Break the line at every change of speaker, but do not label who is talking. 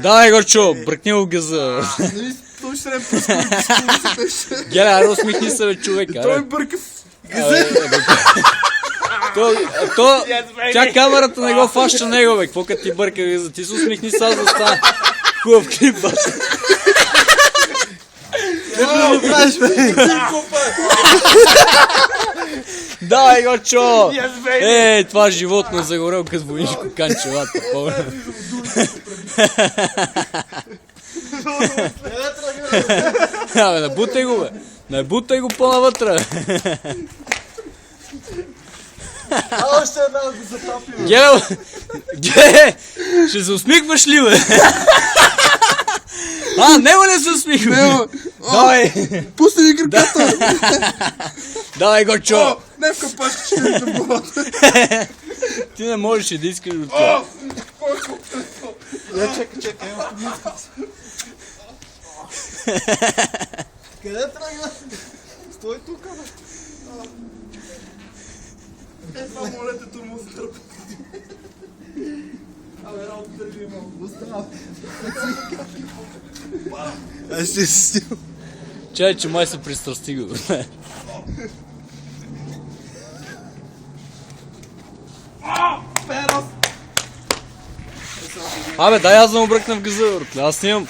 Давай, Горчо, бръкни го газа.
Той ще не пуска.
Геля, аре усмихни се, бе, човек.
Той бърка в газа.
Тя камерата не го фаща него, бе. Какво като ти бърка газа? Ти се усмихни сега да стане хубав клип, бе.
Какво правиш, бе?
Давай, Горчо! Ей, това животно загорел като войнишко канчевата. Абе, набутай го, бе. Набутай го по-навътре.
Още една да го затапим.
Геле, ще се усмихваш ли, бе? Него не се усмихва. Давай.
Пусни ми краката.
Давай, Горчо.
Не в капачка, ще ми забава.
Ти не можеш и да искаш от това.
Чакай. Къде тръгна? Стой тук, бе. Това молете турмоз търпа. Абе, работата ли имам? Остава. Аз ще се снимам.
Чай, че май се пристрасти го.
Перос!
Абе, дай аз да му бръкна в газа, аз снимам.